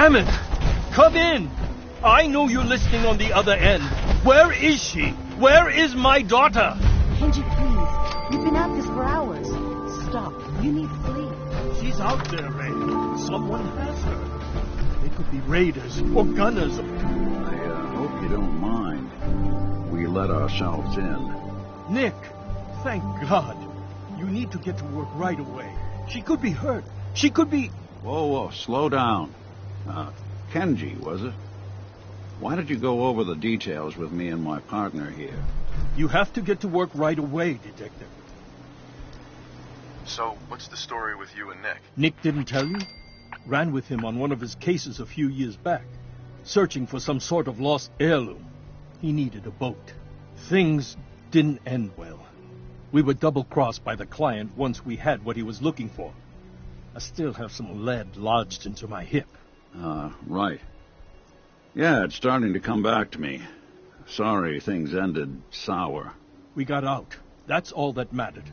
Damn it! Come in! I know you're listening on the other end. Where is she? Where is my daughter? Kenji, please. You've been at this for hours. Stop. You need sleep. She's out there, Ray. Someone has her. They could be raiders or gunners. I hope you don't mind. We let ourselves in. Nick, thank God. You need to get to work right away. She could be hurt. She could be... Whoa, slow down. Kenji, was it? Why did you go over the details with me and my partner here? You have to get to work right away, Detective. So, what's the story with you and Nick? Nick didn't tell you? Ran with him on one of his cases a few years back, searching for some sort of lost heirloom. He needed a boat. Things didn't end well. We were double-crossed by the client once we had what he was looking for. I still have some lead lodged into my hip. Right. Yeah, it's starting to come back to me. Sorry things ended sour. We got out. That's all that mattered.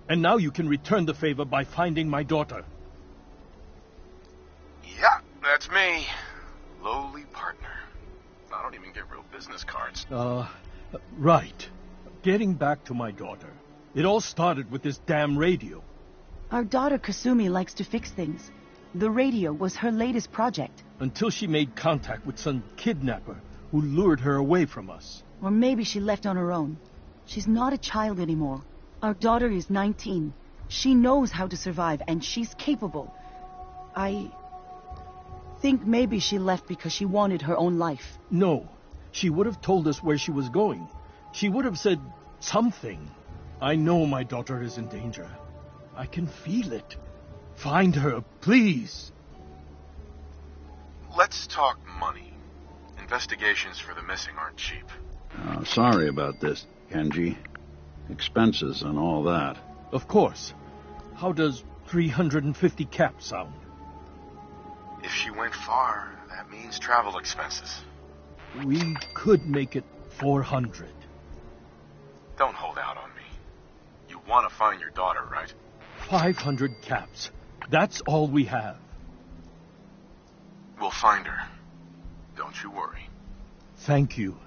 And now you can return the favor by finding my daughter. Yeah, that's me. Lowly partner. I don't even get real business cards. Right. Getting back to my daughter. It all started with this damn radio. Our daughter Kasumi likes to fix things. The radio was her latest project. Until she made contact with some kidnapper who lured her away from us. Or maybe she left on her own. She's not a child anymore. Our daughter is 19. She knows how to survive, and she's capable. I think maybe she left because she wanted her own life. No. She would have told us where she was going. She would have said something. I know my daughter is in danger. I can feel it. Find her, please. Let's talk money. Investigations for the missing aren't cheap. Sorry about this, Kenji. Expenses and all that. Of course. How does 350 cap sound? If she went far, that means travel expenses. We could make it 400. Don't hold out on me. You want to find your daughter, right? 500 caps. That's all we have. We'll find her. Don't you worry. Thank you.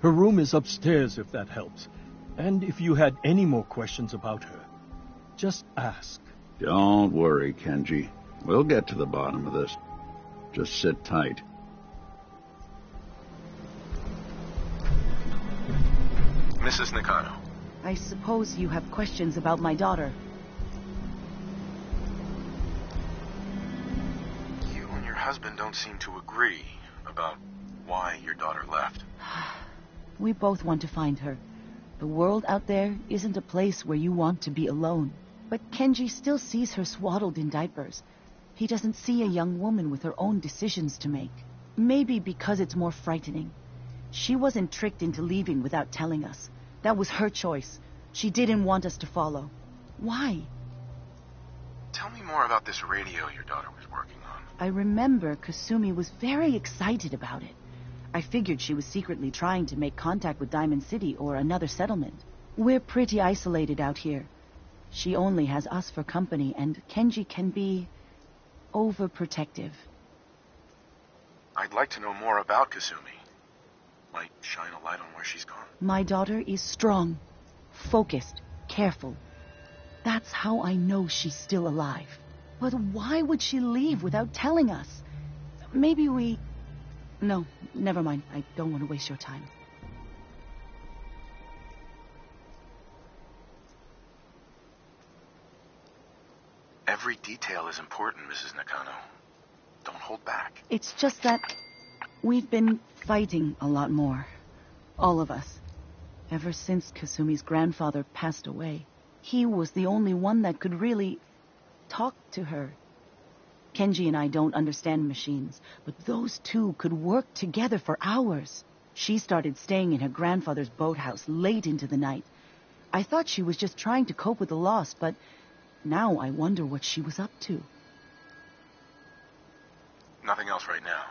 Her room is upstairs, if that helps. And if you had any more questions about her, just ask. Don't worry, Kenji. We'll get to the bottom of this. Just sit tight. Mrs. Nakano. I suppose you have questions about my daughter. You and your husband don't seem to agree about why your daughter left. We both want to find her. The world out there isn't a place where you want to be alone. But Kenji still sees her swaddled in diapers. He doesn't see a young woman with her own decisions to make. Maybe because it's more frightening. She wasn't tricked into leaving without telling us. That was her choice. She didn't want us to follow. Why? Tell me more about this radio your daughter was working on. I remember Kasumi was very excited about it. I figured she was secretly trying to make contact with Diamond City or another settlement. We're pretty isolated out here. She only has us for company, and Kenji can be overprotective. I'd like to know more about Kasumi. Might shine a light on where she's gone. My daughter is strong, focused, careful. That's how I know she's still alive. But why would she leave without telling us? Maybe we... No, never mind. I don't want to waste your time. Every detail is important, Mrs. Nakano. Don't hold back. It's just that we've been fighting a lot more. All of us. Ever since Kasumi's grandfather passed away. He was the only one that could really talk to her. Kenji and I don't understand machines, but those two could work together for hours. She started staying in her grandfather's boathouse late into the night. I thought she was just trying to cope with the loss, but now I wonder what she was up to. Nothing else right now.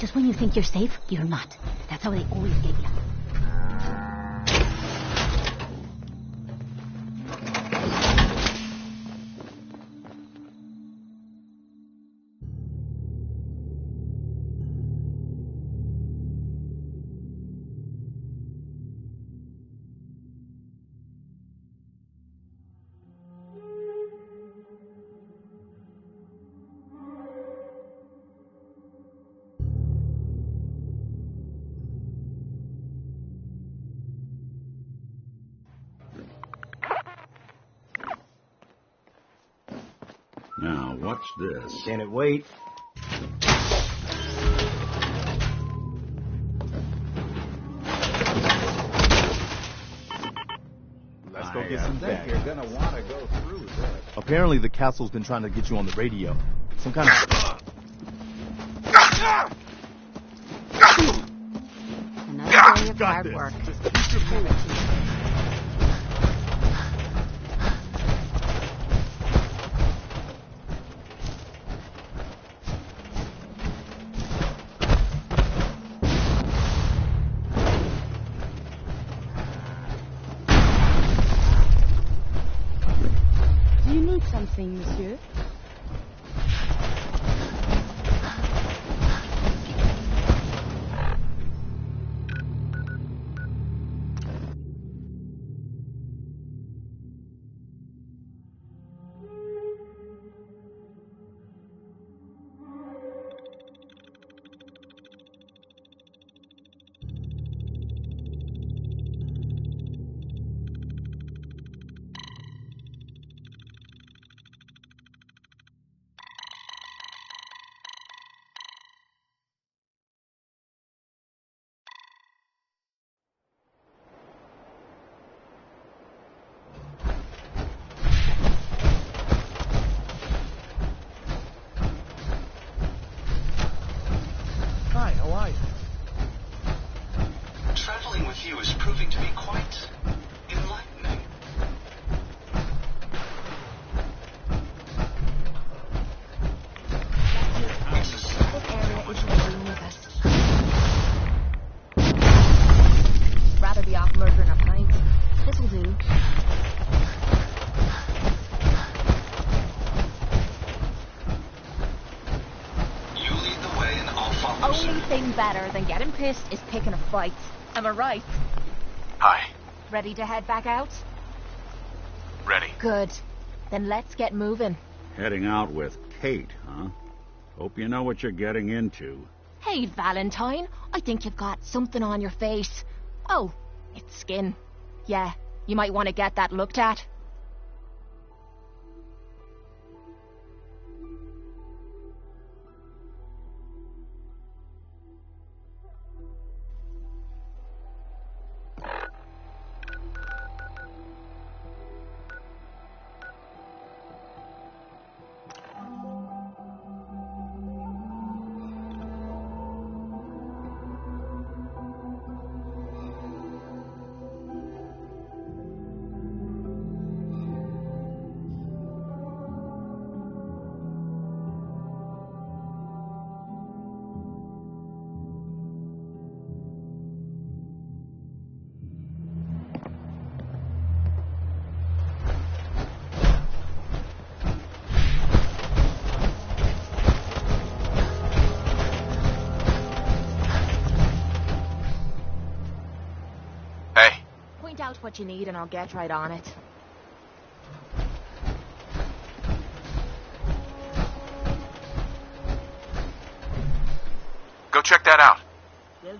Just when you think you're safe, you're not. That's how they always get you. Now, what's this? Can it wait? Let's go get some think back. you're gonna want to go through this. Apparently the castle's been trying to get you on the radio. Some kind of... Another day of hard work. Just keep your cool. Do you need something, monsieur? Hi, how are you? Traveling with you is proving to be quite enlightening. It's a simple Area isn't agreeing with us. Rather be off murdering our pints. This'll do. You lead the way and I'll follow suit. Only thing better than getting pissed is picking a fight. Am I right? Hi. Ready to head back out? Ready. Good. Then let's get moving. Heading out with Kate, huh? Hope you know what you're getting into. Hey, Valentine. I think you've got something on your face. Oh, it's skin. Yeah, you might want to get that looked at. Hey. Point out what you need and I'll get right on it. Go check that out. Will do.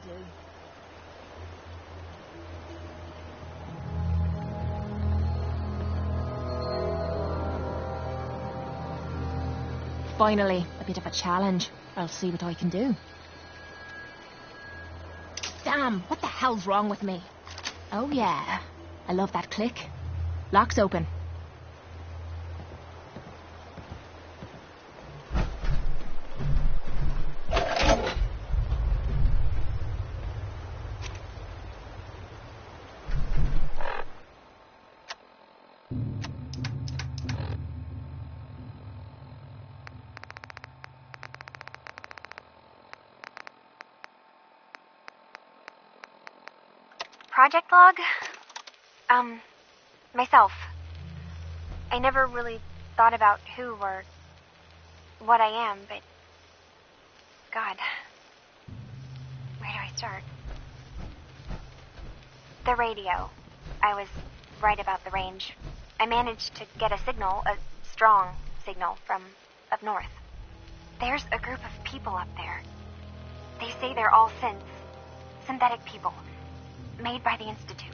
Finally, a bit of a challenge. I'll see what I can do. Damn, what the hell's wrong with me? Oh yeah, I love that click. Lock's open. project log? Myself. I never really thought about who or what I am, but... God. Where do I start? The radio. I was right about the range. I managed to get a signal, a strong signal, from up north. There's a group of people up there. They say they're all synthetic people, made by the Institute.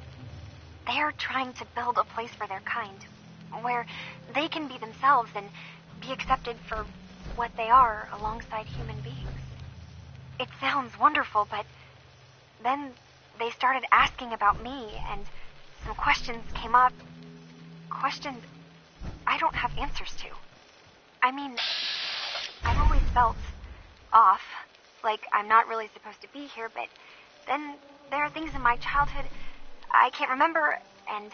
They're trying to build a place for their kind, where they can be themselves and be accepted for what they are alongside human beings. It sounds wonderful, but then they started asking about me, and some questions came up. Questions I don't have answers to. I mean, I've always felt off, like I'm not really supposed to be here, but then there are things in my childhood I can't remember, and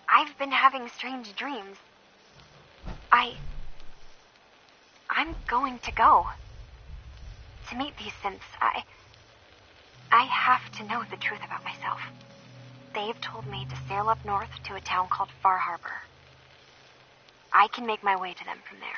I've been having strange dreams. I'm going to go to meet these synths. I have to know the truth about myself. They've told me to sail up north to a town called Far Harbor. I can make my way to them from there.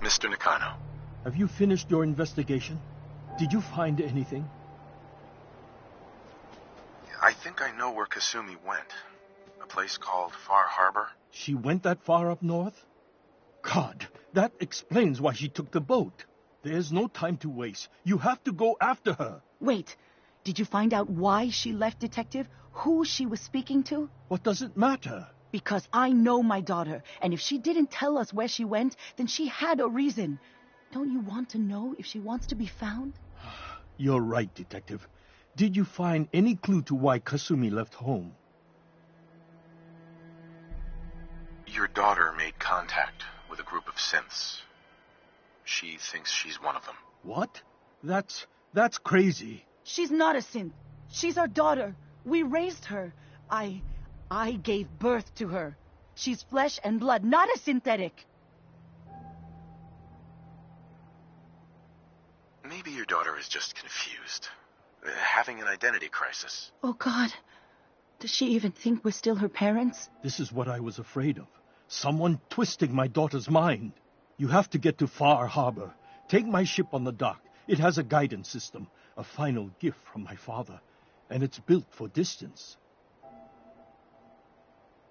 Mr. Nakano. Have you finished your investigation? Did you find anything? I think I know where Kasumi went. A place called Far Harbor. She went that far up north? God, that explains why she took the boat. There's no time to waste. You have to go after her. Wait, did you find out why she left, Detective? Who she was speaking to? What does it matter? Because I know my daughter, and if she didn't tell us where she went, then she had a reason. Don't you want to know if she wants to be found? You're right, Detective. Did you find any clue to why Kasumi left home? Your daughter made contact with a group of synths. She thinks she's one of them. What? That's crazy. She's not a synth. She's our daughter. We raised her. I gave birth to her. She's flesh and blood, not a synthetic. Maybe your daughter is just confused. Having an identity crisis. Oh, God. Does she even think we're still her parents? This is what I was afraid of. Someone twisting my daughter's mind. You have to get to Far Harbor. Take my ship on the dock. It has a guidance system, a final gift from my father, and it's built for distance.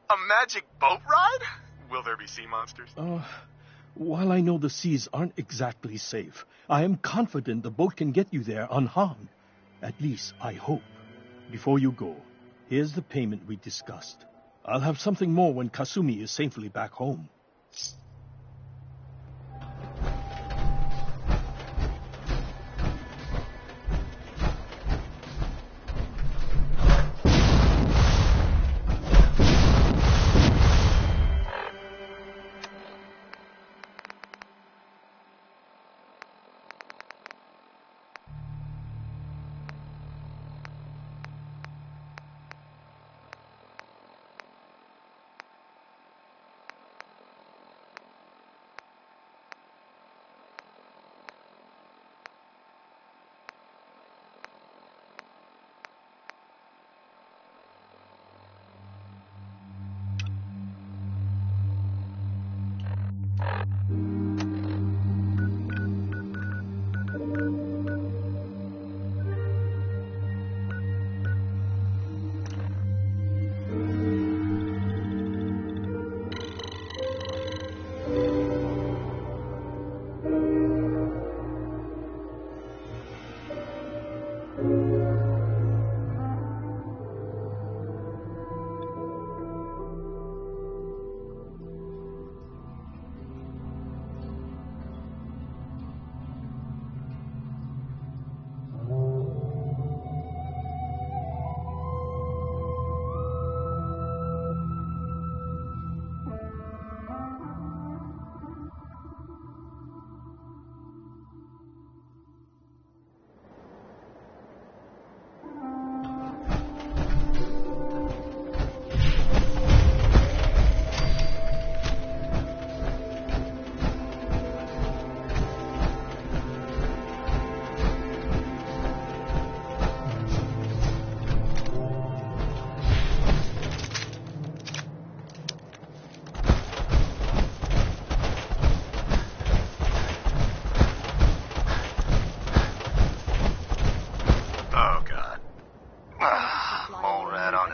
A magic boat ride? Will there be sea monsters? While I know the seas aren't exactly safe, I am confident the boat can get you there unharmed. At least, I hope. Before you go, here's the payment we discussed. I'll have something more when Kasumi is safely back home.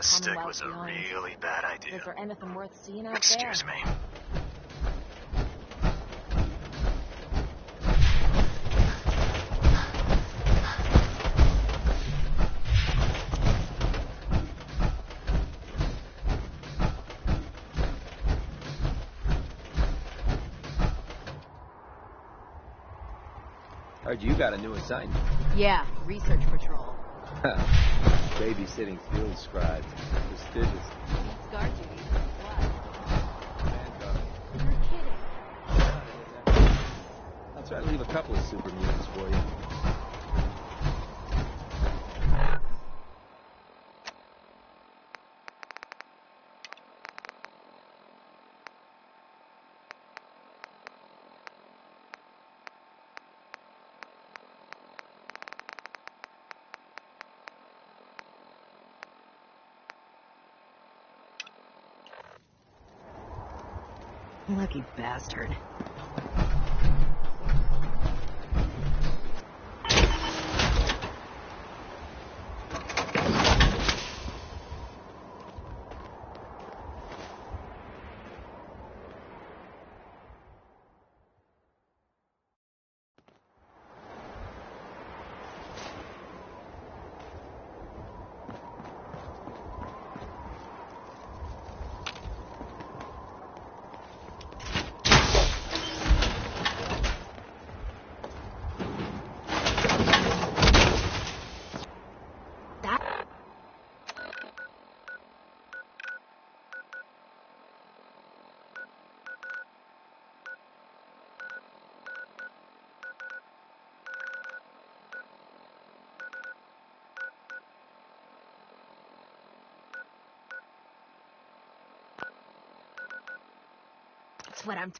stick was a really bad idea. Is there anything worth seeing out Excuse me. Heard you got a new assignment. Yeah, research patrol. Babysitting field scribes. Prestigious. It's guard duty. What? You're kidding. I'll try to leave a couple of super mutants for you. Lucky bastard. That's what I'm...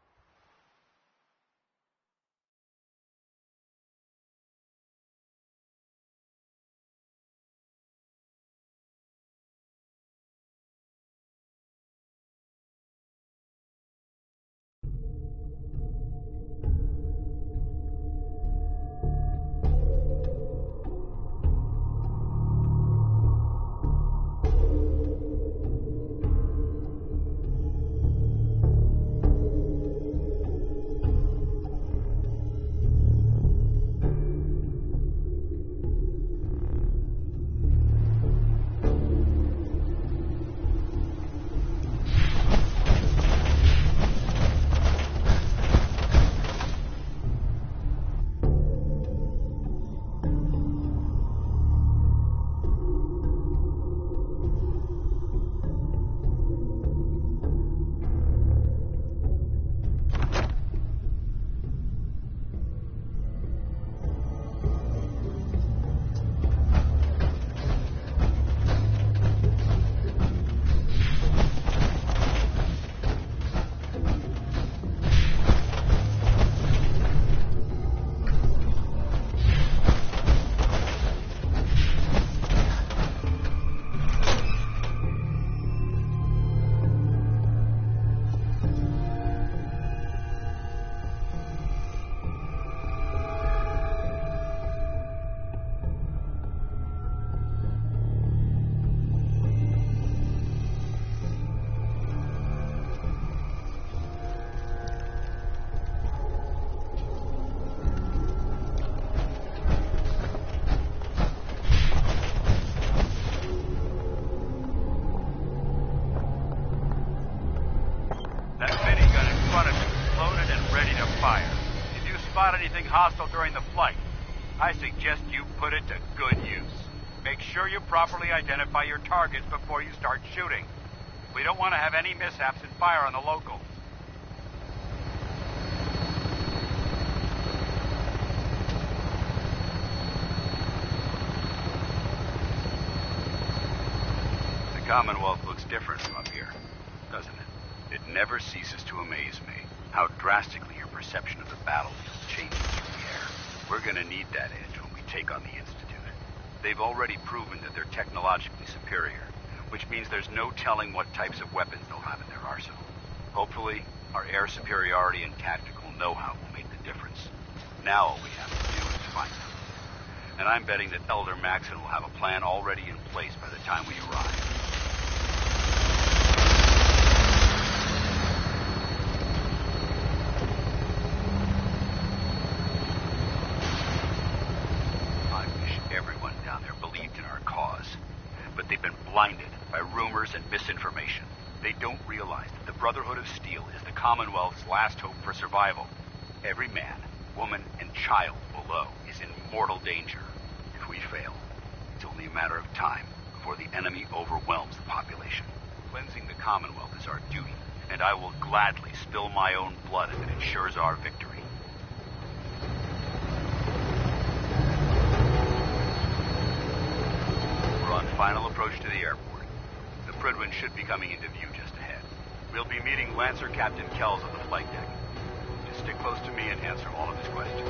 Anything hostile during the flight, I suggest you put it to good use. Make sure you properly identify your targets before you start shooting. We don't want to have any mishaps and fire on the locals. The Commonwealth looks different from up here, doesn't it? It never ceases to amaze me how drastically your perception of the battlefield changes through the air. We're gonna need that edge when we take on the Institute. They've already proven that they're technologically superior, which means there's no telling what types of weapons they'll have in their arsenal. Hopefully, our air superiority and tactical know-how will make the difference. Now all we have to do is find them. And I'm betting that Elder Maxon will have a plan already in place by the time we arrive. blinded by rumors and misinformation. They don't realize that the Brotherhood of Steel is the Commonwealth's last hope for survival. Every man, woman, and child below is in mortal danger. If we fail, it's only a matter of time before the enemy overwhelms the population. Cleansing the Commonwealth is our duty, and I will gladly spill my own blood if it ensures our victory. We're on final approach to the airport. The Prydwen should be coming into view just ahead. We'll be meeting Lancer Captain Kells on the flight deck. Just stick close to me and answer all of his questions.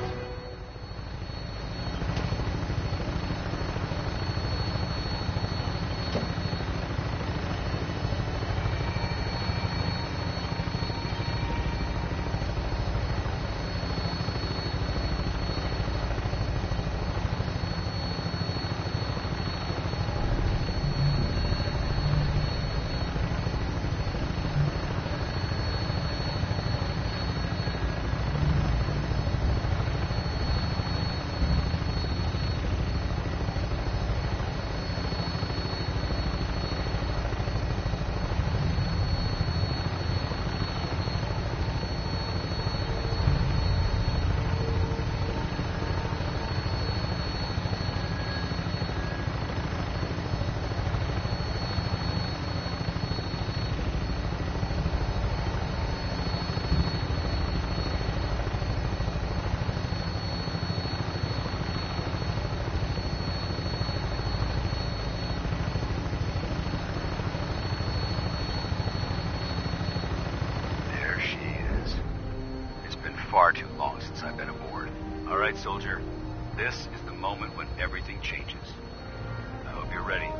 Far too long since I've been aboard. All right, soldier. This is the moment when everything changes. I hope you're ready.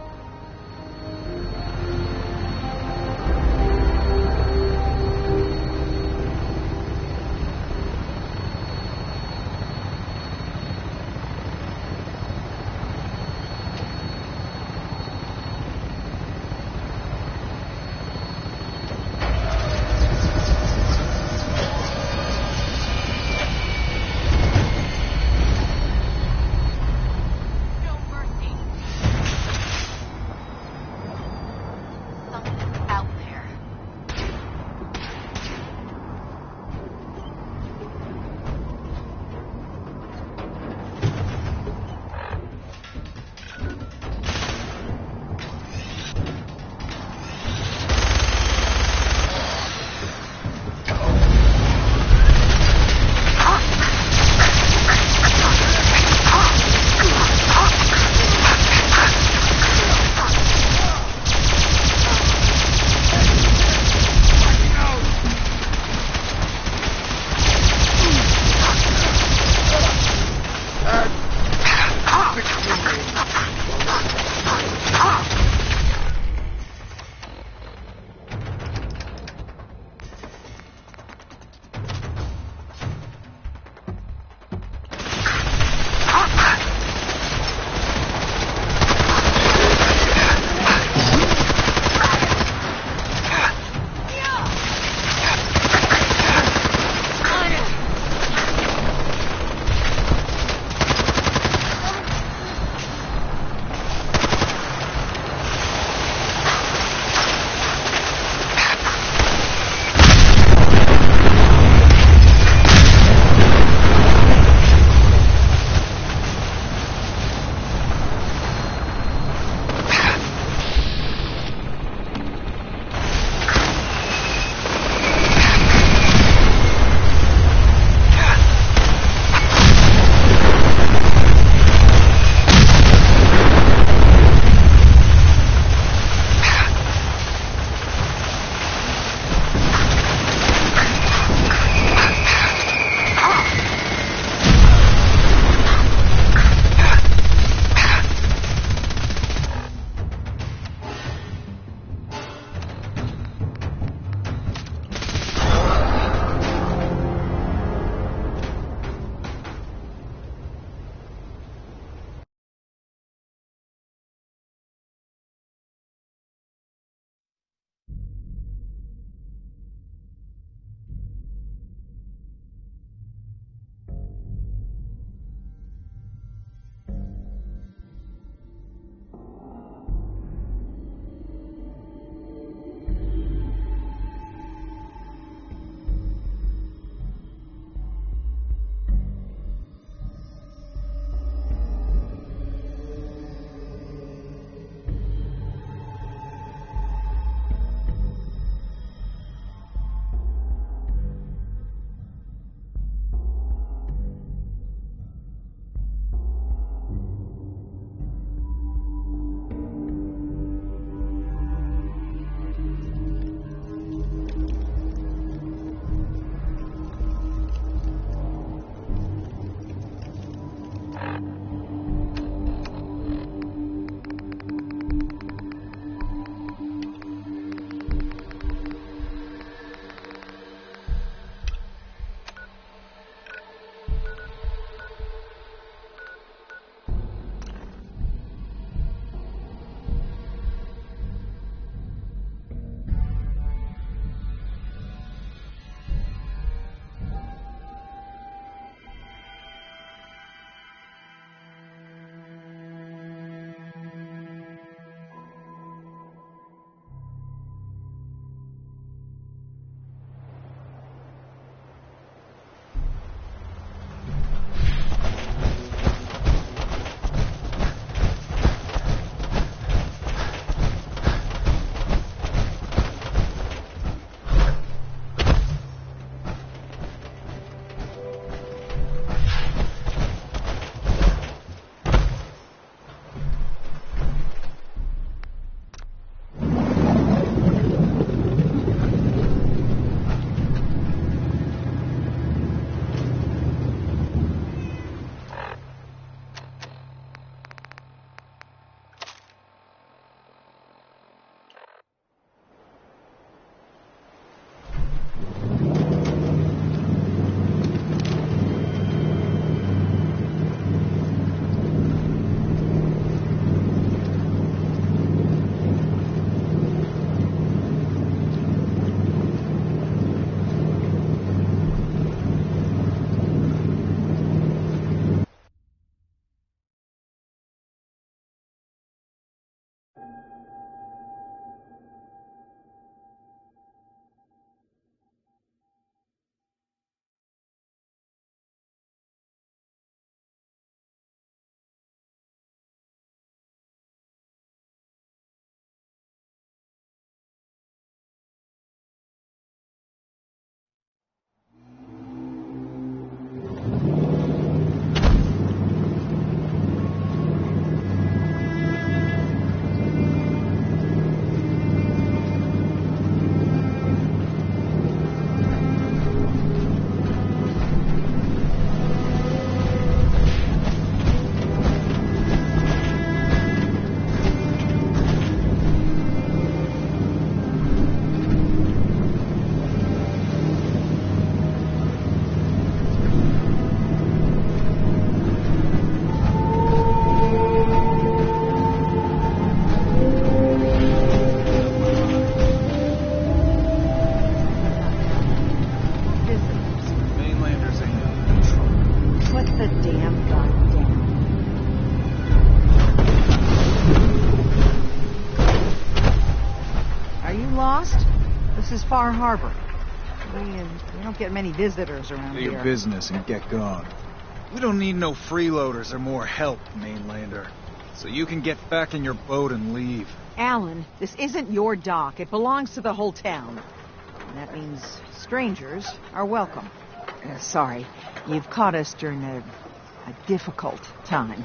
Far Harbor. We don't get many visitors around here. Do your business and get gone. We don't need no freeloaders or more help, mainlander. So you can get back in your boat and leave. Alan, this isn't your dock. It belongs to the whole town. And that means strangers are welcome. Sorry, you've caught us during a difficult time.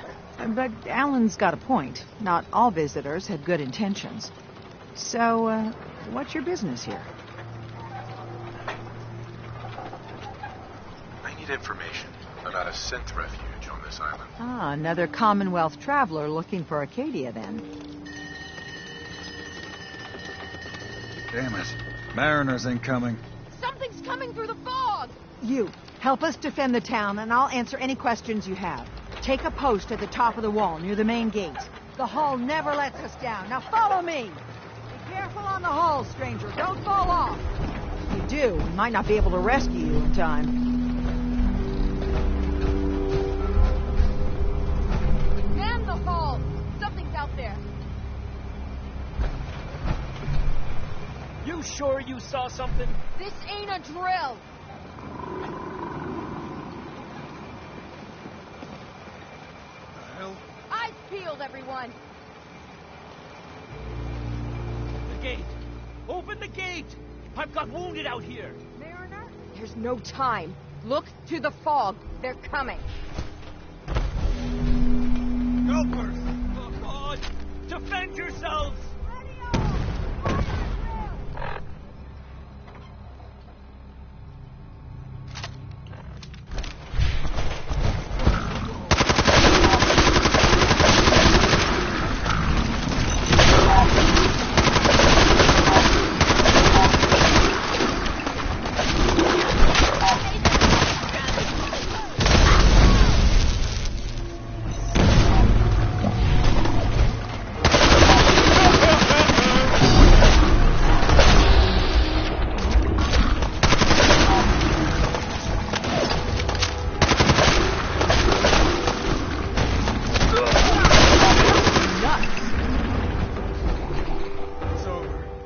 But Alan's got a point. Not all visitors had good intentions. So, what's your business here? I need information about a synth refuge on this island. Ah, another Commonwealth traveler looking for Acadia, then. Damn it. Mariners ain't coming. Something's coming through the fog! You, help us defend the town, and I'll answer any questions you have. Take a post at the top of the wall, near the main gate. The hull never lets us down. Now follow me! Be careful on the hull, stranger. Don't fall off. If you do, we might not be able to rescue you in time. Damn the hull! Something's out there. You sure you saw something? This ain't a drill! Eyes peeled, everyone! The gate! Open the gate! I've got wounded out here! Mariner? There's no time. Look to the fog. They're coming. Helpers! Oh, God! Defend yourselves!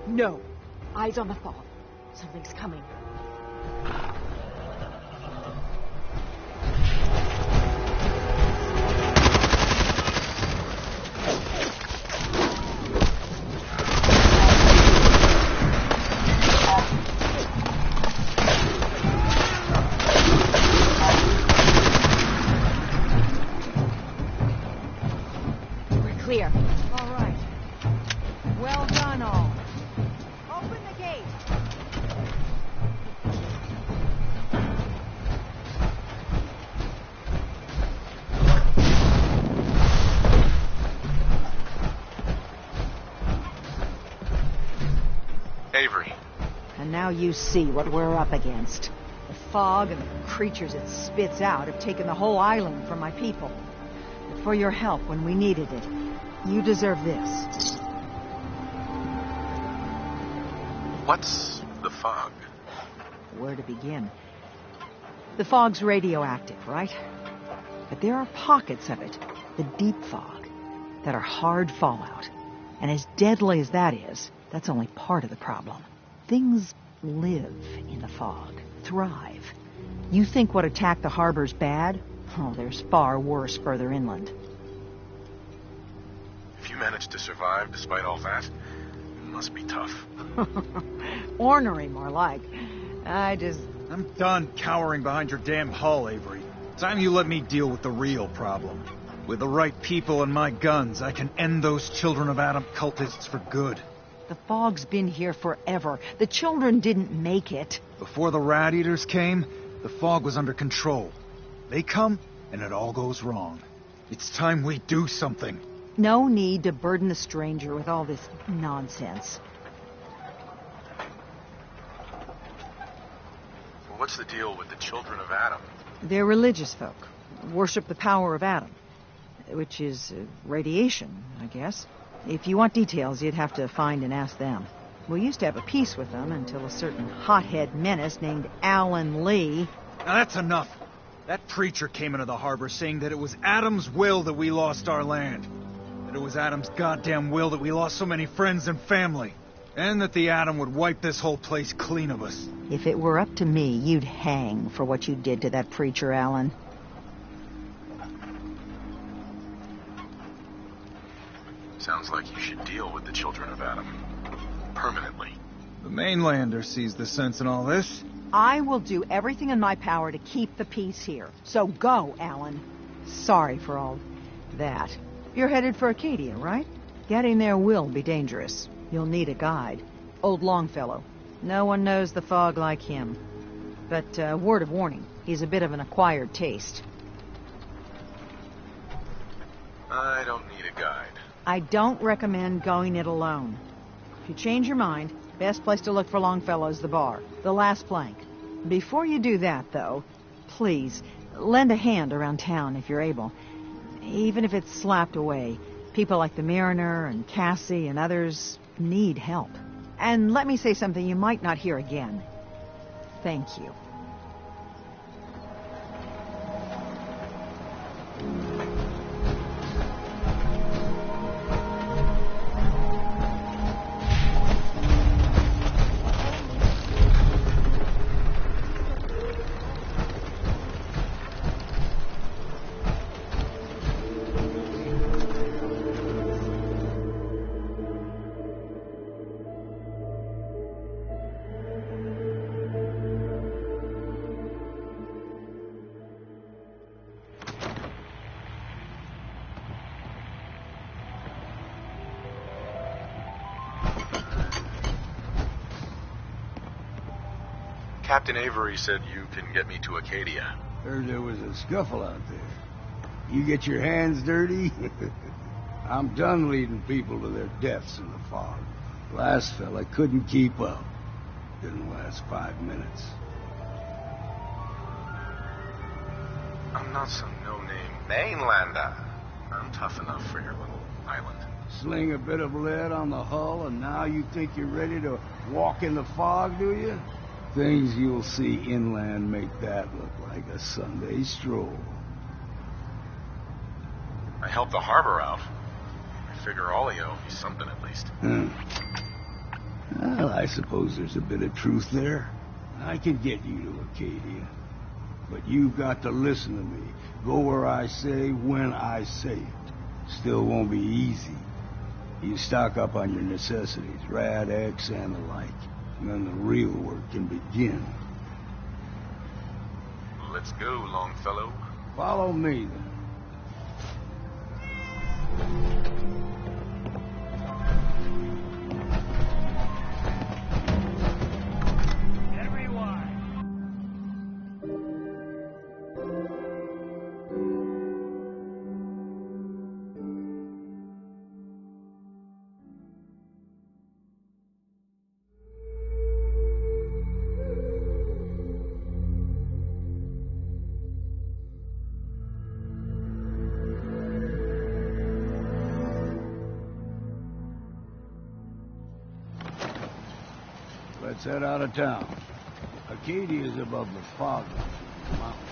No. Eyes on the fog. Something's coming. We're clear. All right. Well done, all. Open the gate. Avery. And now you see what we're up against. The fog and the creatures it spits out have taken the whole island from my people. But for your help when we needed it, you deserve this. What's the fog? Where to begin? The fog's radioactive, right? But there are pockets of it, the deep fog, that are hard fallout. And as deadly as that is, that's only part of the problem. Things live in the fog, thrive. You think what attacked the harbor's bad? Oh, there's far worse further inland. If you managed to survive despite all that, it must be tough. Ornery, more like. I'm done cowering behind your damn hull, Avery. Time you let me deal with the real problem. With the right people and my guns, I can end those Children of Adam cultists for good. The fog's been here forever. The children didn't make it. Before the rat eaters came, the fog was under control. They come, and it all goes wrong. It's time we do something. No need to burden the stranger with all this nonsense. Well, what's the deal with the Children of Adam? They're religious folk. Worship the power of Adam. Which is radiation, I guess. If you want details, you'd have to find and ask them. We used to have a peace with them until a certain hothead menace named Alan Lee... Now that's enough. That preacher came into the harbor saying that it was Adam's will that we lost our land. That it was Adam's goddamn will that we lost so many friends and family. And that the Atom would wipe this whole place clean of us. If it were up to me, you'd hang for what you did to that preacher, Alan. Sounds like you should deal with the children of Adam. Permanently. The mainlander sees the sense in all this. I will do everything in my power to keep the peace here. So go, Alan. Sorry for all that. You're headed for Acadia, right? Getting there will be dangerous. You'll need a guide. Old Longfellow. No one knows the fog like him. But word of warning, he's a bit of an acquired taste. I don't need a guide. I don't recommend going it alone. If you change your mind, best place to look for Longfellow is the bar, the last plank. Before you do that, though, please, lend a hand around town if you're able. Even if it's slapped away. People like the Mariner and Cassie and others need help. And let me say something you might not hear again. Thank you. Captain Avery said you can get me to Acadia. Heard there was a scuffle out there. You get your hands dirty? I'm done leading people to their deaths in the fog. Last fella couldn't keep up. Didn't last 5 minutes. I'm not some no-name mainlander. I'm tough enough for your little island. Sling a bit of lead on the hull, and now you think you're ready to walk in the fog, do you? Things you'll see inland make that look like a Sunday stroll. I helped the harbor out. I figure all of you owe me something at least. Well, I suppose there's a bit of truth there. I can get you to Acadia. But you've got to listen to me. Go where I say, when I say it. Still won't be easy. You stock up on your necessities, rad, eggs, and the like. And then the real work can begin. Let's go, Longfellow. Follow me, then. Let's head out of town. Acadia is above the fog line in the mountains.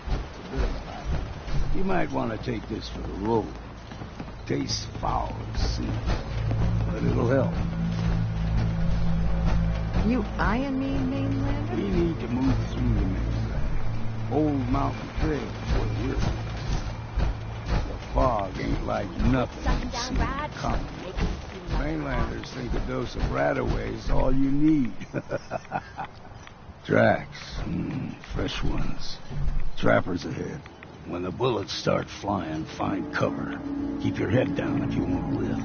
It's a bit of a hike. You might want to take this for the road. Tastes foul as sin, but it'll help. You eyeing me, mainlander? We need to move through the mainland. Old mountain trail is what it is. The fog ain't like nothing you've seen coming. Mainlanders think a dose of Radaway is all you need. Tracks. Fresh ones. Trappers ahead. When the bullets start flying, find cover. Keep your head down if you want to live.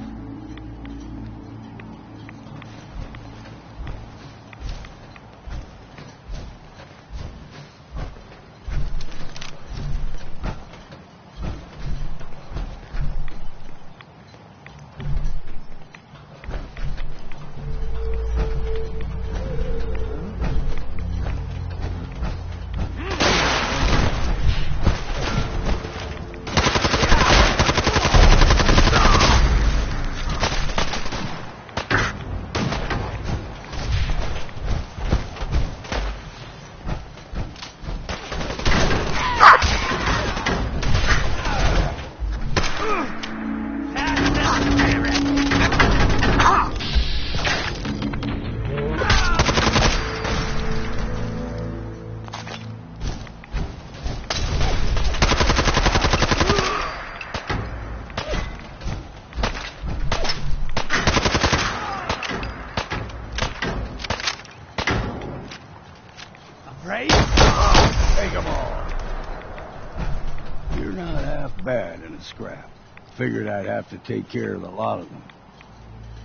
bad in a scrap. Figured I'd have to take care of a lot of them.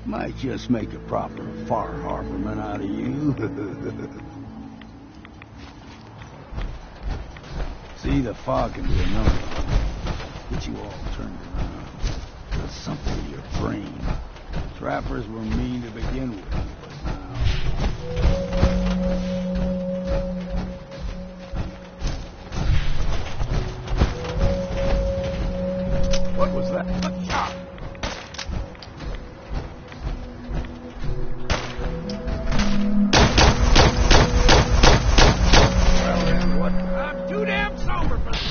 Might just make a proper Far Harborman out of you. See, the fog can do a number on you. Get you all turned around. There's something in your brain. Trappers were mean to begin with, but now... What was that? Well, then what? I'm too damn sober for this.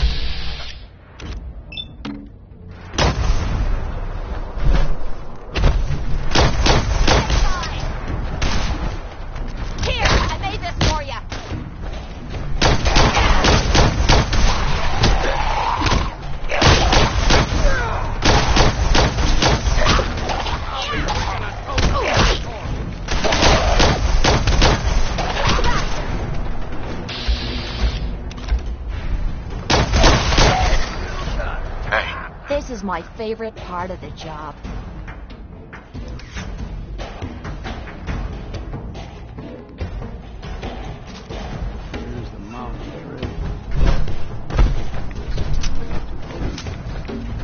Here, I made this for you. This is my favorite part of the job. Here's the mountain trail.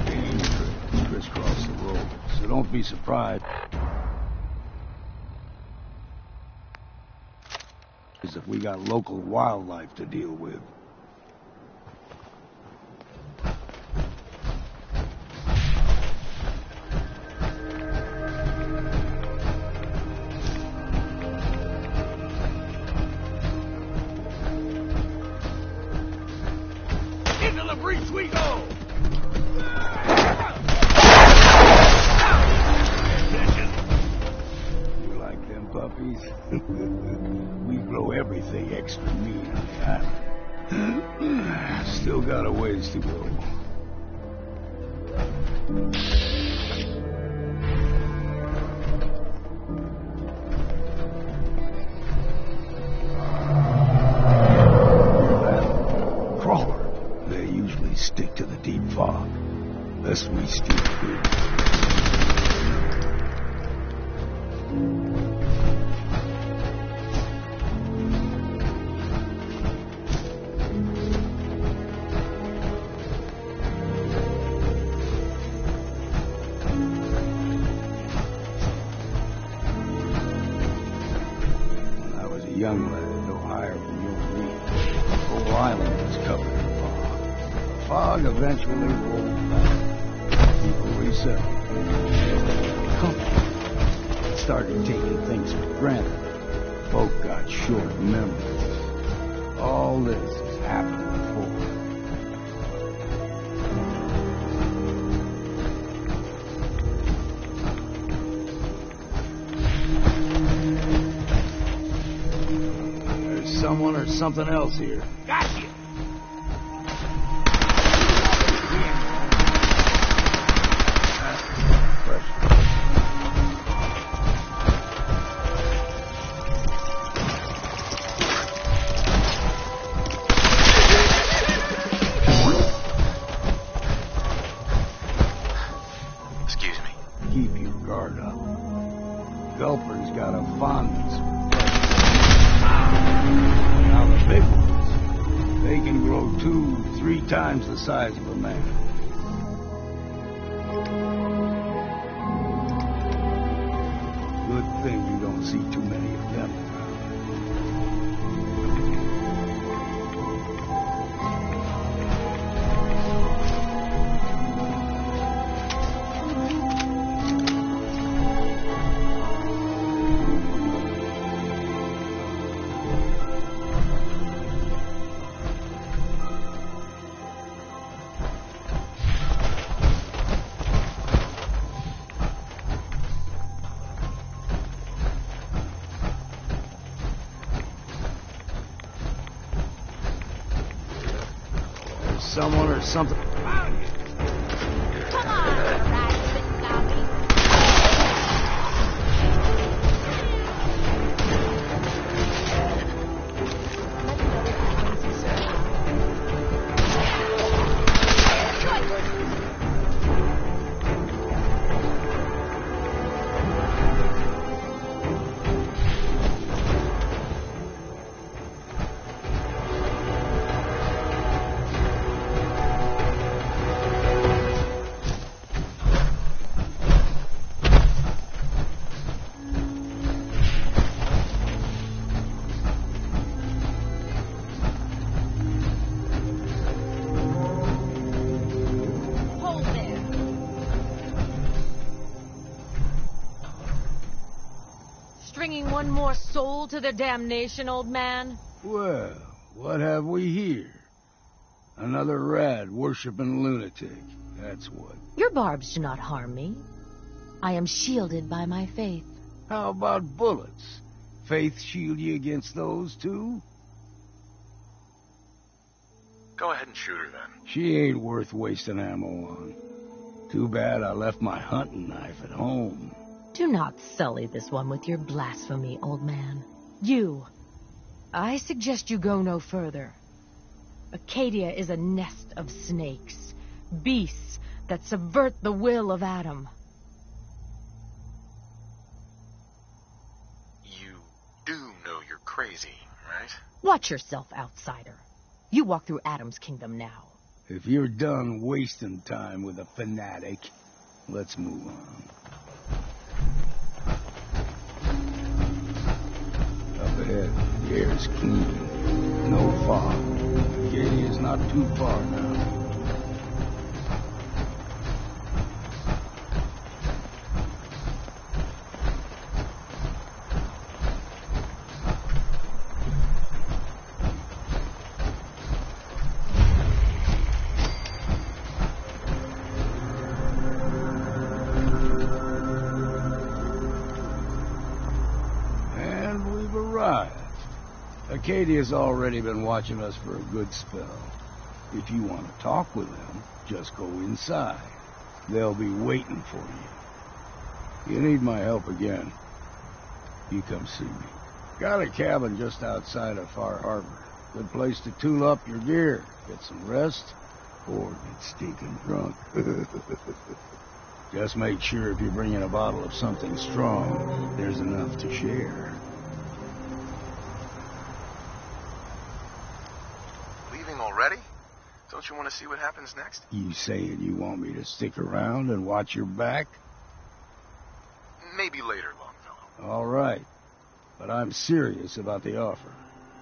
Game trails crisscross the road, so don't be surprised if we got local wildlife to deal with. Into the breach we go! You like them puppies? We blow everything extra mean on the island. Still got a ways to go. They usually stick to the deep fog, lest we steer clear. When I was a young lad, no higher than you and me, the whole island was covered in fog. Fog eventually rolled back. People resettled. Company started taking things for granted. Folk got short memories. All this has happened before. There's someone or something else here. Gotcha! Excuse me. Keep your guard up. Gulper's got a fondness for now the big ones, they can grow 2-3 times the size of a man. Good thing you don't see too many of them around. Someone or something. Come on, one more soul to their damnation, old man? Well, what have we here? Another rad-worshipping lunatic, that's what. Your barbs do not harm me. I am shielded by my faith. How about bullets? Faith shield you against those, too? Go ahead and shoot her, then. She ain't worth wasting ammo on. Too bad I left my hunting knife at home. Do not sully this one with your blasphemy, old man. You. I suggest you go no further. Acadia is a nest of snakes. Beasts that subvert the will of Adam. You do know you're crazy, right? Watch yourself, outsider. You walk through Adam's kingdom now. If you're done wasting time with a fanatic, let's move on. Up ahead, the air's clean. No fog. Acadia's not too far now. Acadia's already been watching us for a good spell. If you want to talk with them, just go inside. They'll be waiting for you. You need my help again, you come see me. Got a cabin just outside of Far Harbor. Good place to tool up your gear, get some rest, or get stinking drunk. Just make sure if you're bringing a bottle of something strong, there's enough to share. Already? Don't you want to see what happens next? You saying you want me to stick around and watch your back? Maybe later, Longfellow. All right. But I'm serious about the offer.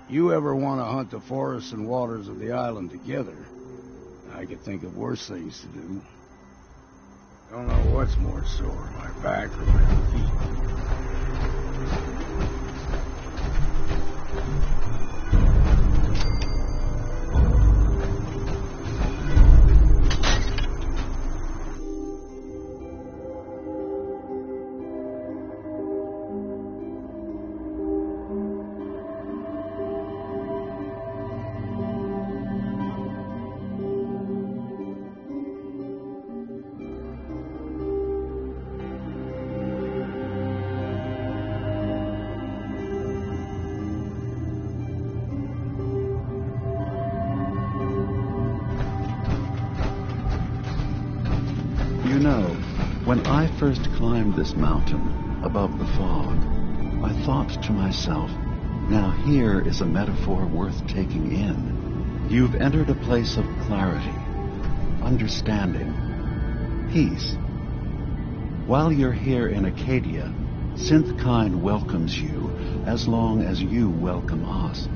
You ever want to hunt the forests and waters of the island together, I could think of worse things to do. Don't know what's more sore, my back or my feet. You know, when I first climbed this mountain above the fog, I thought to myself, now here is a metaphor worth taking in. You've entered a place of clarity, understanding, peace. While you're here in Acadia, Synthkind welcomes you as long as you welcome us.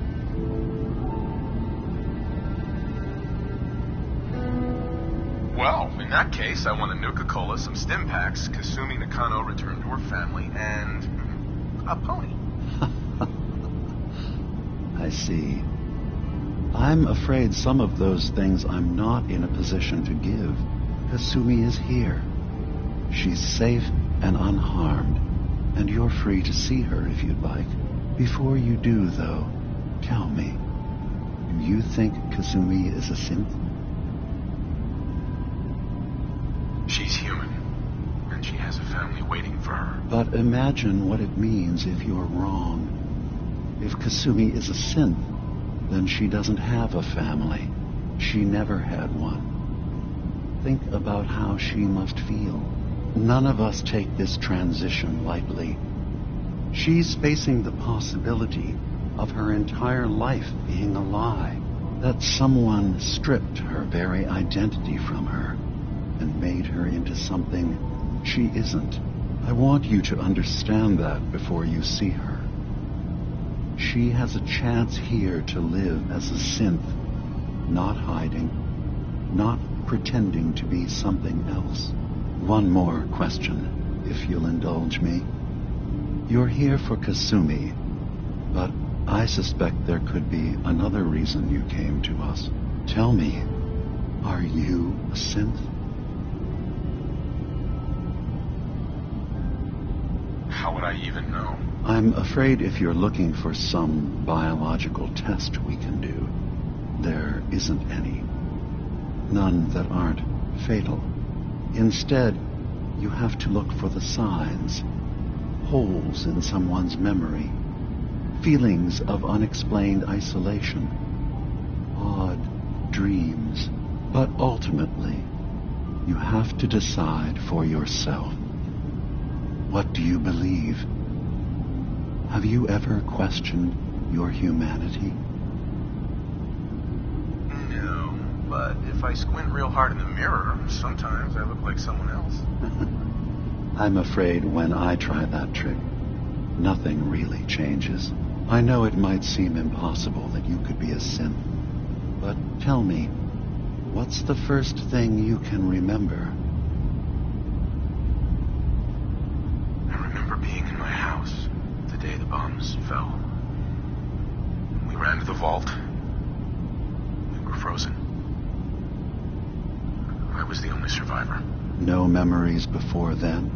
Well, in that case, I want a Nuka-Cola, some stim packs, Kasumi Nakano returned to her family, and a pony. I see. I'm afraid some of those things I'm not in a position to give. Kasumi is here. She's safe and unharmed, and you're free to see her if you'd like. Before you do, though, tell me, do you think Kasumi is a synth? She's human, and she has a family waiting for her. But imagine what it means if you're wrong. If Kasumi is a synth, then she doesn't have a family. She never had one. Think about how she must feel. None of us take this transition lightly. She's facing the possibility of her entire life being a lie, that someone stripped her very identity from her and made her into something she isn't. I want you to understand that before you see her. She has a chance here to live as a synth, not hiding, not pretending to be something else. One more question, if you'll indulge me. You're here for Kasumi, but I suspect there could be another reason you came to us. Tell me, are you a synth? How would I even know? I'm afraid if you're looking for some biological test we can do, there isn't any. None that aren't fatal. Instead, you have to look for the signs, holes in someone's memory, feelings of unexplained isolation, odd dreams. But ultimately, you have to decide for yourself. What do you believe? Have you ever questioned your humanity? No, but if I squint real hard in the mirror, sometimes I look like someone else. I'm afraid when I try that trick, nothing really changes. I know it might seem impossible that you could be a synth, but tell me, what's the first thing you can remember? I remember being in my house the day the bombs fell. We ran to the vault. We were frozen. I was the only survivor. No memories before then?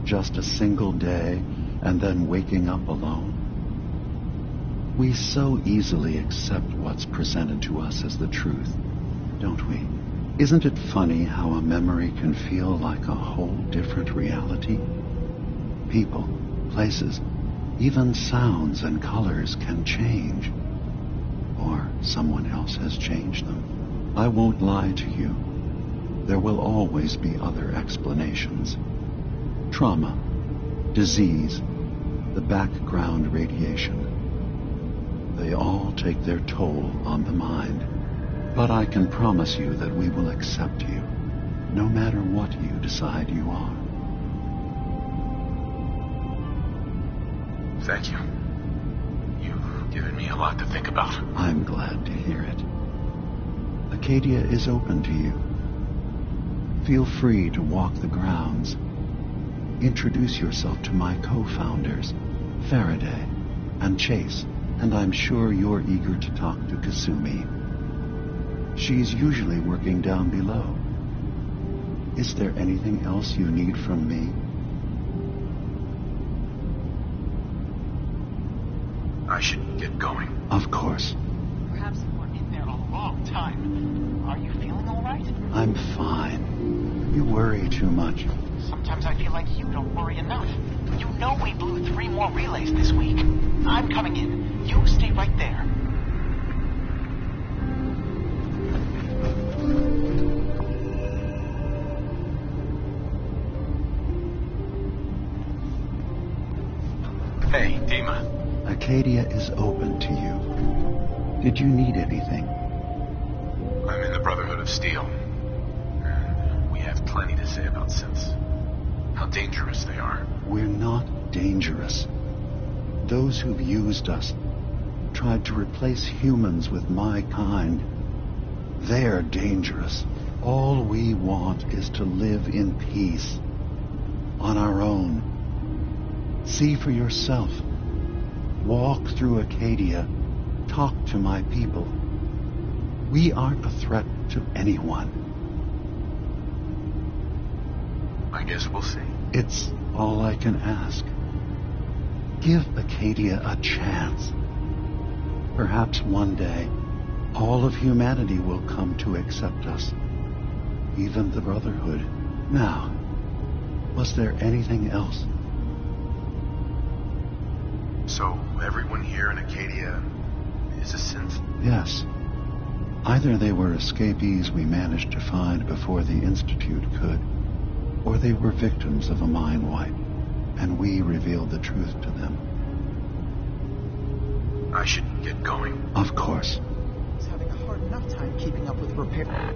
Just a single day and then waking up alone? We so easily accept what's presented to us as the truth, don't we? Isn't it funny how a memory can feel like a whole different reality? People, places, even sounds and colors can change. Or someone else has changed them. I won't lie to you. There will always be other explanations. Trauma, disease, the background radiation. They all take their toll on the mind. But I can promise you that we will accept you, no matter what you decide you are. Thank you. You've given me a lot to think about. I'm glad to hear it. Acadia is open to you. Feel free to walk the grounds. Introduce yourself to my co-founders, Faraday and Chase, and I'm sure you're eager to talk to Kasumi. She's usually working down below. Is there anything else you need from me? I should get going. Of course. Perhaps you were in there a long time. Are you feeling all right? I'm fine. You worry too much. Sometimes I feel like you don't worry enough. You know we blew 3 more relays this week. I'm coming in. You stay right there. Hey, Dima. Acadia is open to you. Did you need anything? I'm in the Brotherhood of Steel. And we have plenty to say about synths. How dangerous they are. We're not dangerous. Those who've used us, tried to replace humans with my kind, they're dangerous. All we want is to live in peace, on our own. See for yourself. Walk through Acadia. Talk to my people. We aren't a threat to anyone. I guess we'll see. It's all I can ask. Give Acadia a chance. Perhaps one day, all of humanity will come to accept us. Even the Brotherhood. Now, was there anything else? So, everyone here in Acadia is a synth? Yes. Either they were escapees we managed to find before the Institute could, or they were victims of a mind wipe, and we revealed the truth to them. I should get going. Of course. He's having a hard enough time keeping up with repair.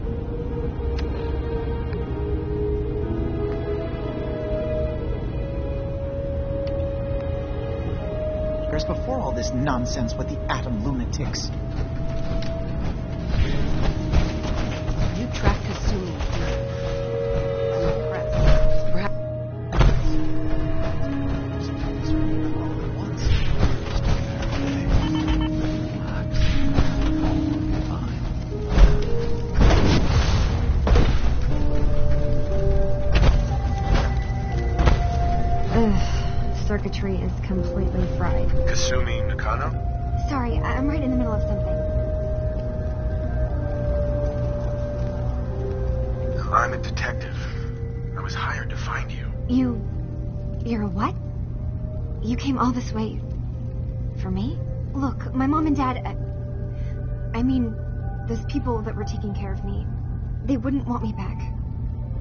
Whereas before all this nonsense with the atom lunatics. You tracked Kasumi. I'm impressed. Perhaps circuitry is completely fried. Kasumi Nakano? Sorry, I'm right in the middle of something. I'm a detective. I was hired to find you. You're a what? You came all this way for me? Look, my mom and dad, I mean, those people that were taking care of me, they wouldn't want me back.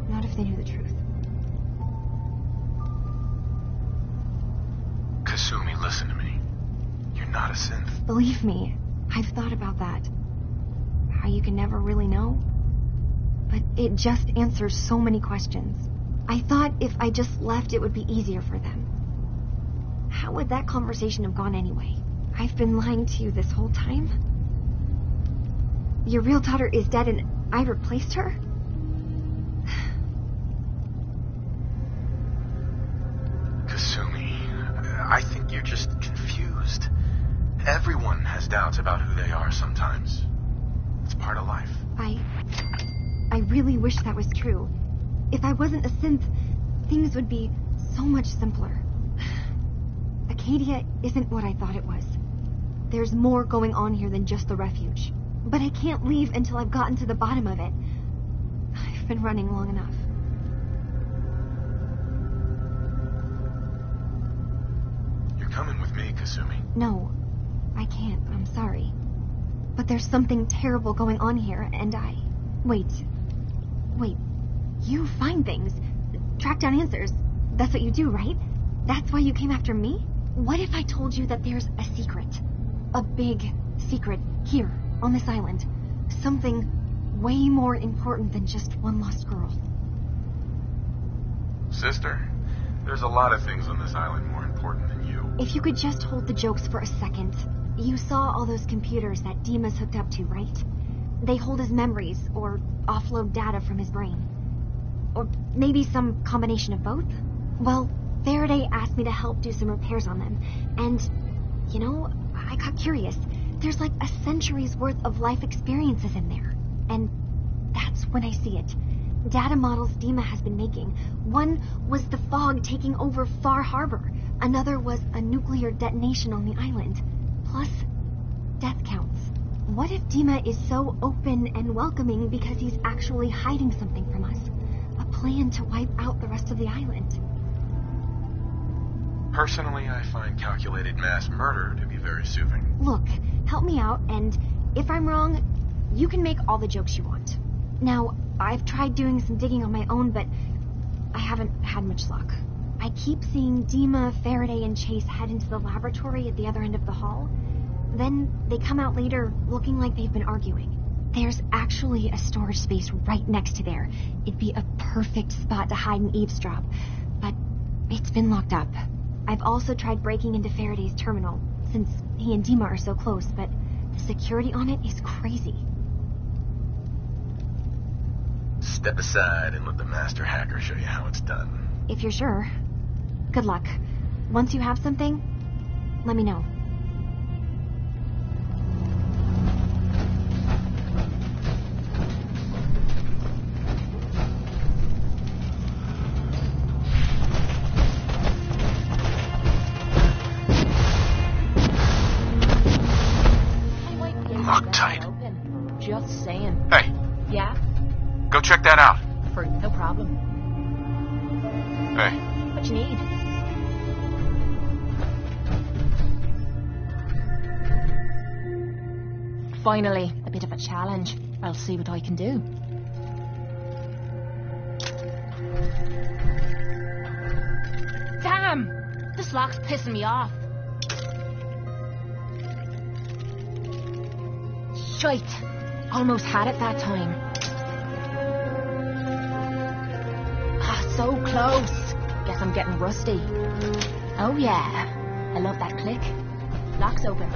Not if they knew the truth. Kasumi, listen to me. You're not a synth. Believe me, I've thought about that. How you can never really know. But it just answers so many questions. I thought if I just left, it would be easier for them. How would that conversation have gone anyway? I've been lying to you this whole time? Your real daughter is dead and I replaced her? Kasumi, I think you're just confused. Everyone has doubts about who they are sometimes. It's part of life. I really wish that was true. If I wasn't a synth, things would be so much simpler. Acadia isn't what I thought it was. There's more going on here than just the refuge. But I can't leave until I've gotten to the bottom of it. I've been running long enough. You're coming with me, Kasumi. No, I can't. I'm sorry. But there's something terrible going on here, and Wait. You find things. Track down answers. That's what you do, right? That's why you came after me? What if I told you that there's a secret? A big secret here, on this island. Something way more important than just one lost girl. Sister, there's a lot of things on this island more important than you. If you could just hold the jokes for a second. You saw all those computers that Dima's hooked up to, right? They hold his memories, or offload data from his brain. Or maybe some combination of both? Well, Faraday asked me to help do some repairs on them. And, you know, I got curious. There's like a century's worth of life experiences in there. And that's when I see it. Data models Dima has been making. One was the fog taking over Far Harbor. Another was a nuclear detonation on the island. Plus, death counts. What if Dima is so open and welcoming because he's actually hiding something from us? A plan to wipe out the rest of the island. Personally, I find calculated mass murder to be very soothing. Look, help me out, and if I'm wrong, you can make all the jokes you want. Now, I've tried doing some digging on my own, but I haven't had much luck. I keep seeing Dima, Faraday, and Chase head into the laboratory at the other end of the hall. Then they come out later looking like they've been arguing. There's actually a storage space right next to there. It'd be a perfect spot to hide and eavesdrop, but it's been locked up. I've also tried breaking into Faraday's terminal, since he and Dima are so close, but the security on it is crazy. Step aside and let the master hacker show you how it's done. If you're sure. Good luck. Once you have something, let me know. Lock tight. Just saying. Hey. Yeah? Go check that out. No problem. Hey. What you need? Finally, a bit of a challenge. I'll see what I can do. Damn! This lock's pissing me off. Shite! Almost had it that time. So close. Guess I'm getting rusty. Oh yeah. I love that click. Lock's open.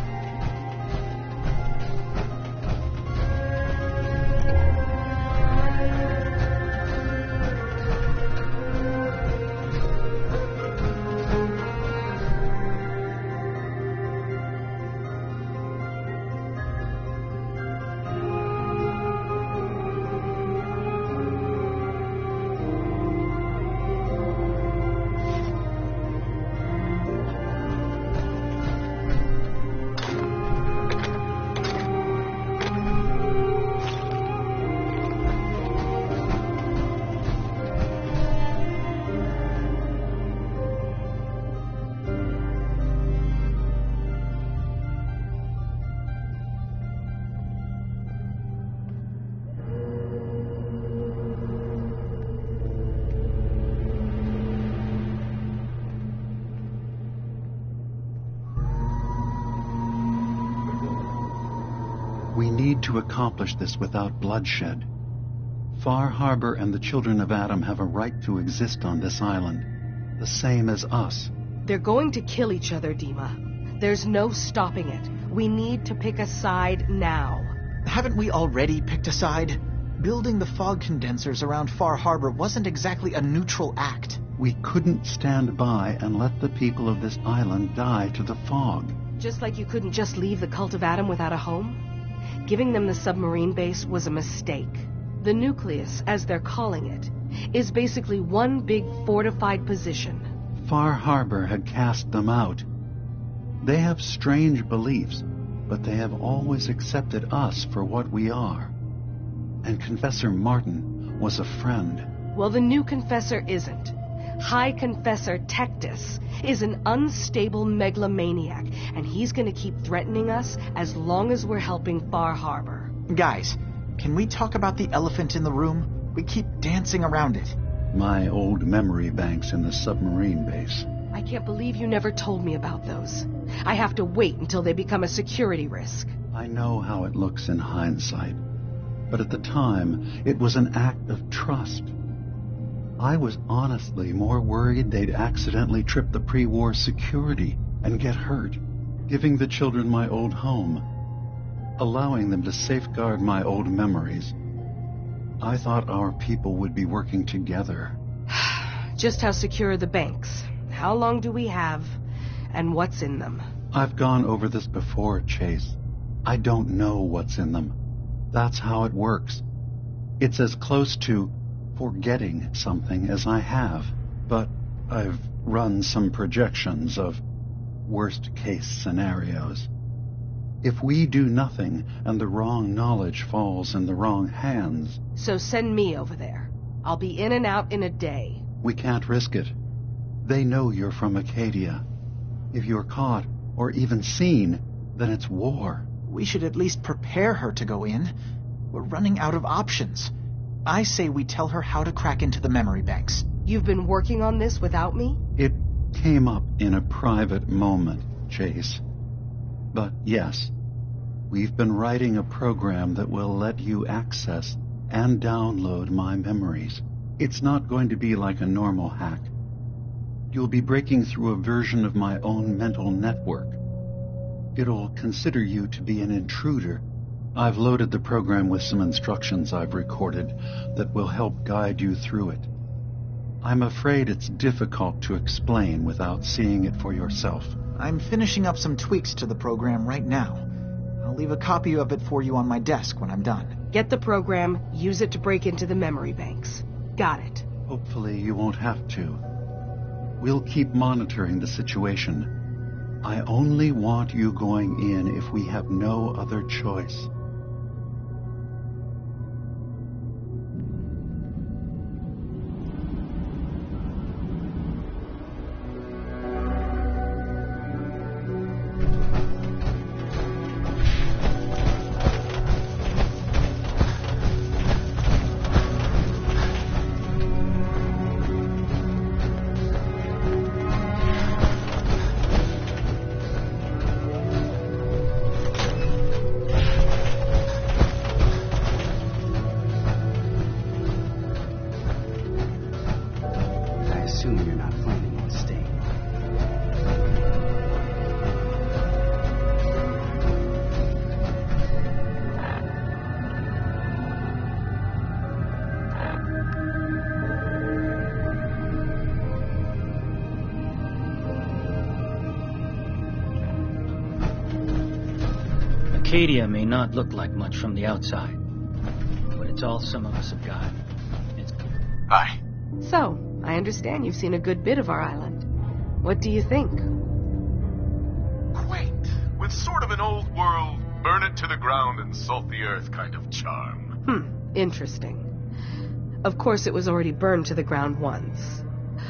to accomplish this without bloodshed. Far Harbor and the children of Adam have a right to exist on this island, the same as us. They're going to kill each other, Dima. There's no stopping it. We need to pick a side now. Haven't we already picked a side? Building the fog condensers around Far Harbor wasn't exactly a neutral act. We couldn't stand by and let the people of this island die to the fog. Just like you couldn't just leave the Cult of Adam without a home? Giving them the submarine base was a mistake. The nucleus, as they're calling it, is basically one big fortified position. Far Harbor had cast them out. They have strange beliefs, but they have always accepted us for what we are. And Confessor Martin was a friend. Well, the new Confessor isn't. High Confessor Tectus is an unstable megalomaniac, and he's gonna keep threatening us as long as we're helping Far Harbor. Guys, can we talk about the elephant in the room? We keep dancing around it. My old memory banks in the submarine base. I can't believe you never told me about those. I have to wait until they become a security risk. I know how it looks in hindsight, but at the time, it was an act of trust. I was honestly more worried they'd accidentally trip the pre-war security and get hurt, giving the children my old home, allowing them to safeguard my old memories. I thought our people would be working together. Just how secure are the banks? How long do we have? And what's in them? I've gone over this before, Chase. I don't know what's in them. That's how it works. It's as close to forgetting something as I have, but I've run some projections of worst-case scenarios. If we do nothing and the wrong knowledge falls in the wrong hands... So send me over there. I'll be in and out in a day. We can't risk it. They know you're from Acadia. If you're caught, or even seen, then it's war. We should at least prepare her to go in. We're running out of options. I say we tell her how to crack into the memory banks. You've been working on this without me? It came up in a private moment, Chase. But yes, we've been writing a program that will let you access and download my memories. It's not going to be like a normal hack. You'll be breaking through a version of my own mental network. It'll consider you to be an intruder. I've loaded the program with some instructions I've recorded that will help guide you through it. I'm afraid it's difficult to explain without seeing it for yourself. I'm finishing up some tweaks to the program right now. I'll leave a copy of it for you on my desk when I'm done. Get the program, use it to break into the memory banks. Got it. Hopefully you won't have to. We'll keep monitoring the situation. I only want you going in if we have no other choice. Acadia may not look like much from the outside, but it's all some of us have got. Hi. So, I understand you've seen a good bit of our island. What do you think? Quaint, with sort of an old world, burn it to the ground and salt the earth kind of charm. Interesting. Of course, it was already burned to the ground once.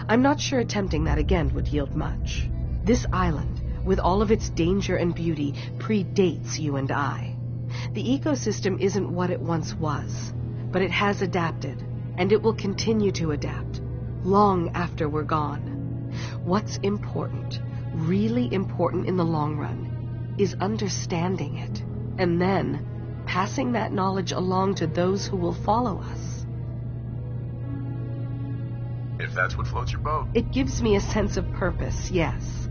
I'm not sure attempting that again would yield much. This island, with all of its danger and beauty, predates you and I. The ecosystem isn't what it once was, but it has adapted, and it will continue to adapt, long after we're gone. What's important, really important in the long run, is understanding it, and then passing that knowledge along to those who will follow us. If that's what floats your boat. It gives me a sense of purpose, yes.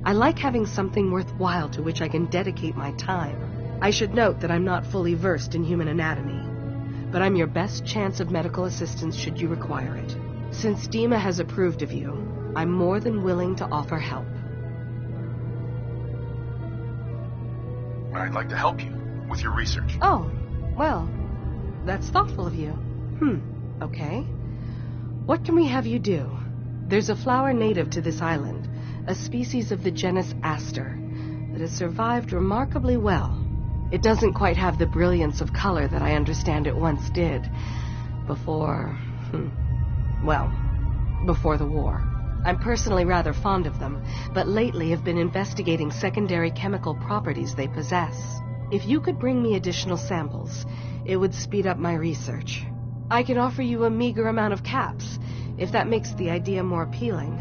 I like having something worthwhile to which I can dedicate my time. I should note that I'm not fully versed in human anatomy, but I'm your best chance of medical assistance should you require it. Since Dima has approved of you, I'm more than willing to offer help. I'd like to help you with your research. Oh, well, that's thoughtful of you. Okay. What can we have you do? There's a flower native to this island, a species of the genus Aster, that has survived remarkably well. It doesn't quite have the brilliance of color that I understand it once did. Before the war. I'm personally rather fond of them, but lately have been investigating secondary chemical properties they possess. If you could bring me additional samples, it would speed up my research. I can offer you a meager amount of caps, if that makes the idea more appealing.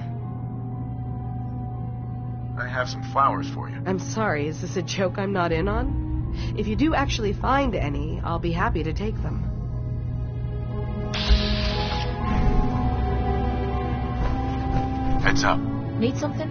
I have some flowers for you. I'm sorry, is this a joke I'm not in on? If you do actually find any, I'll be happy to take them. Heads up. Need something?